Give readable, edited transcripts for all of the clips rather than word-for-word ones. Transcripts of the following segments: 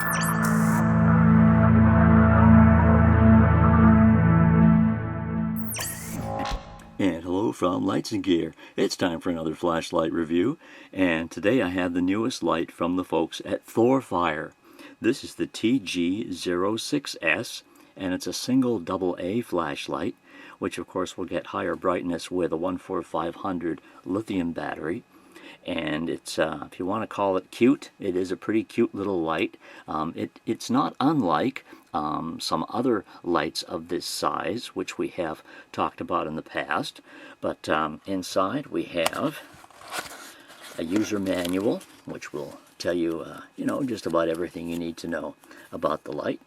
And hello from Lights and Gear. It's time for another flashlight review, and today I have the newest light from the folks at Thorfire. This is the TG06S, and it's a single AA flashlight, which of course will get higher brightness with a 14500 lithium battery. And it's, if you want to call it cute, it is a pretty cute little light. It's not unlike some other lights of this size, which we have talked about in the past. But inside we have a user manual, which will tell you, just about everything you need to know about the light.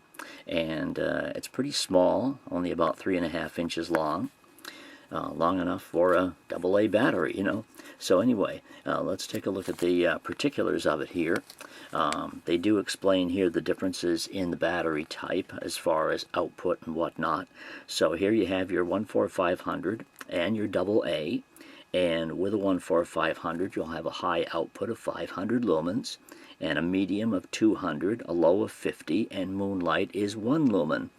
And it's pretty small, only about 3.5 inches long. Long enough for a AA battery, So anyway, let's take a look at the particulars of it here. They do explain here the differences in the battery type as far as output and whatnot. So here you have your 14500 and your AA, and with a 14500 you'll have a high output of 500 lumens and a medium of 200, a low of 50, and Moonlight is 1 lumen.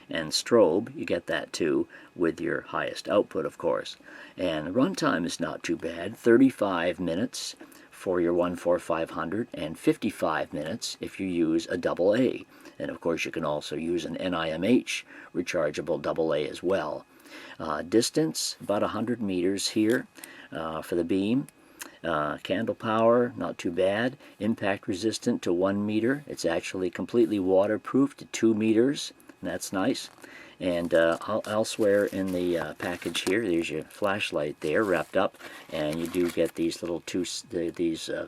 And strobe, you get that too with your highest output, of course. And runtime is not too bad, 35 minutes for your 14500 and 55 minutes if you use a AA. And of course you can also use an NIMH rechargeable AA as well. Distance, about 100 meters here for the beam. Candle power, not too bad. Impact resistant to 1 meter. It's actually completely waterproof to 2 meters. That's nice. And elsewhere in the package here, there's your flashlight there wrapped up, and you do get these little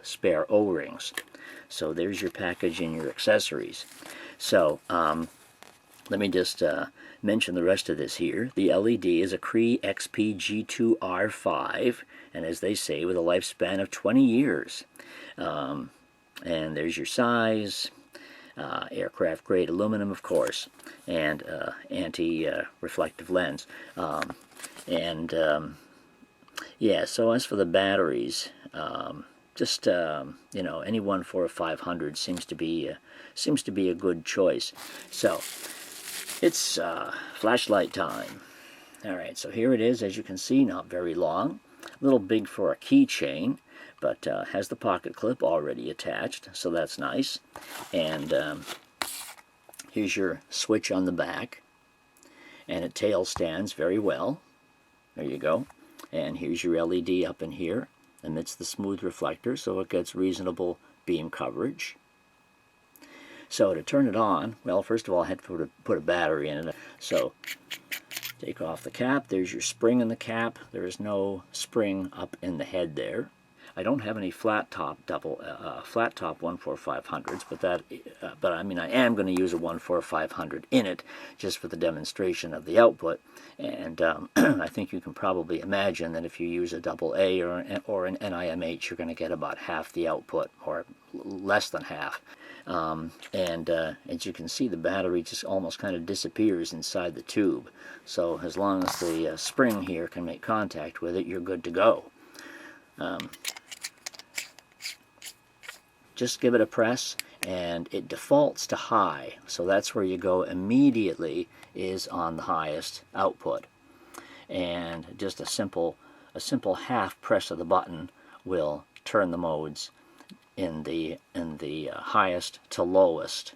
spare O-rings. So there's your package and your accessories. So let me just mention the rest of this here. The LED is a Cree XP-G2R5, and as they say, with a lifespan of 20 years. And there's your size. Aircraft grade aluminum, of course, and anti-reflective lens. Yeah, so as for the batteries, just any 14500 seems to be a good choice. So it's flashlight time. All right, so here it is. As you can see, not very long, a little big for a keychain, but has the pocket clip already attached, so that's nice. And here's your switch on the back, and it tail stands very well. There you go. And here's your LED up in here amidst the smooth reflector, so it gets reasonable beam coverage. So to turn it on, well, first of all I had to put a battery in it. So take off the cap. There's your spring in the cap. There is no spring up in the head there. I don't have any flat top 14500s, but I mean I am going to use a 14500 in it just for the demonstration of the output. And I think you can probably imagine that if you use a AA or an NIMH, you're going to get about half the output, or less than half. As you can see, the battery just almost kind of disappears inside the tube. So as long as the spring here can make contact with it, you're good to go. Just give it a press, and it defaults to high, so that's where you go immediately, is on the highest output. And just a simple half press of the button will turn the modes in the highest to lowest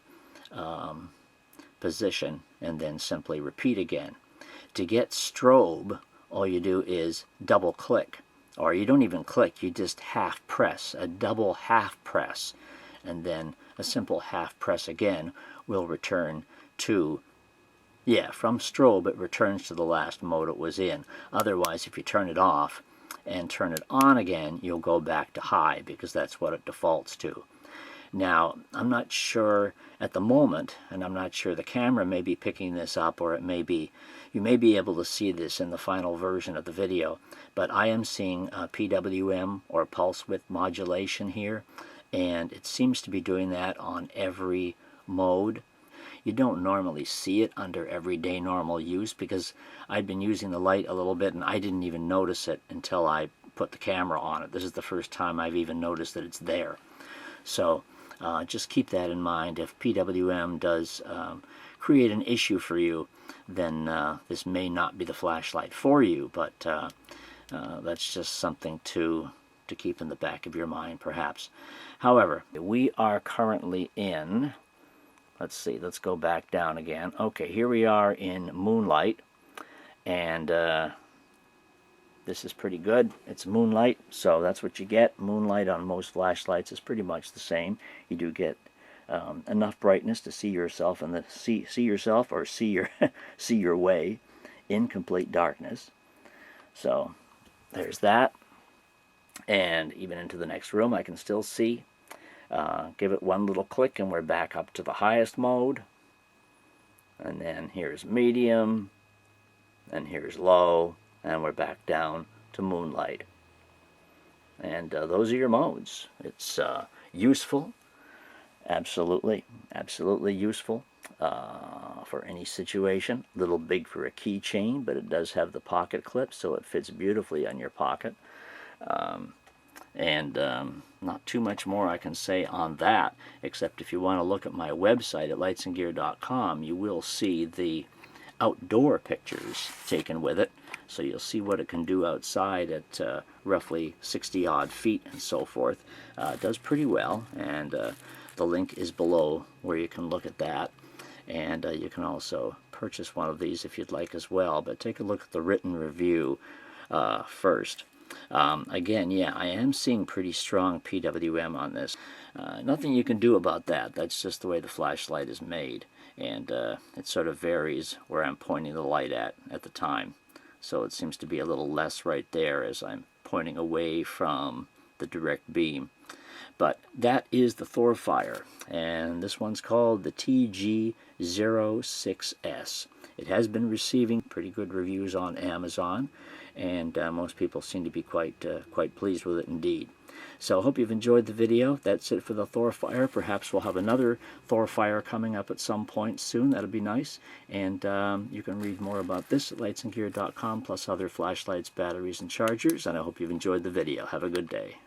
position, and then simply repeat again. To get strobe, all you do is double click. Or you don't even click, you just half press, a double half press, and then a simple half press again will return to, from strobe it returns to the last mode it was in. Otherwise, if you turn it off and turn it on again, you'll go back to high, because that's what it defaults to. Now, I'm not sure at the moment, and I'm not sure the camera may be picking this up, or you may be able to see this in the final version of the video, but I am seeing PWM, or pulse width modulation here, and it seems to be doing that on every mode. You don't normally see it under everyday normal use, because I'd been using the light a little bit and I didn't even notice it until I put the camera on it. This is the first time I've even noticed that it's there. So just keep that in mind. If PWM does create an issue for you, then this may not be the flashlight for you, but that's just something to keep in the back of your mind, perhaps. However, we are currently in, let's see, let's go back down again. Okay, here we are in Moonlight, and this is pretty good. It's Moonlight, so that's what you get. Moonlight on most flashlights is pretty much the same. You do get enough brightness to see yourself and see yourself or see your see your way in complete darkness. So there's that. And even into the next room I can still see. Give it one little click and we're back up to the highest mode. And then here's medium, and here's low, and we're back down to Moonlight. And those are your modes. It's useful, absolutely useful for any situation. A little big for a keychain, but it does have the pocket clip, so it fits beautifully on your pocket. Not too much more I can say on that, except if you want to look at my website at lightsandgear.com, you will see the outdoor pictures taken with it, so you'll see what it can do outside at roughly 60 odd feet and so forth. It does pretty well, and the link is below where you can look at that, and you can also purchase one of these if you'd like as well, but take a look at the written review first. Again, yeah, I am seeing pretty strong PWM on this. Nothing you can do about that. That's just the way the flashlight is made, and it sort of varies where I'm pointing the light at the time. So it seems to be a little less right there as I'm pointing away from the direct beam. But that is the Thorfire, and this one's called the TG06S. It has been receiving pretty good reviews on Amazon, and most people seem to be quite pleased with it indeed. So I hope you've enjoyed the video. That's it for the Thorfire. Perhaps we'll have another Thorfire coming up at some point soon. That'll be nice. And you can read more about this at lightsandgear.com, plus other flashlights, batteries, and chargers. And I hope you've enjoyed the video. Have a good day.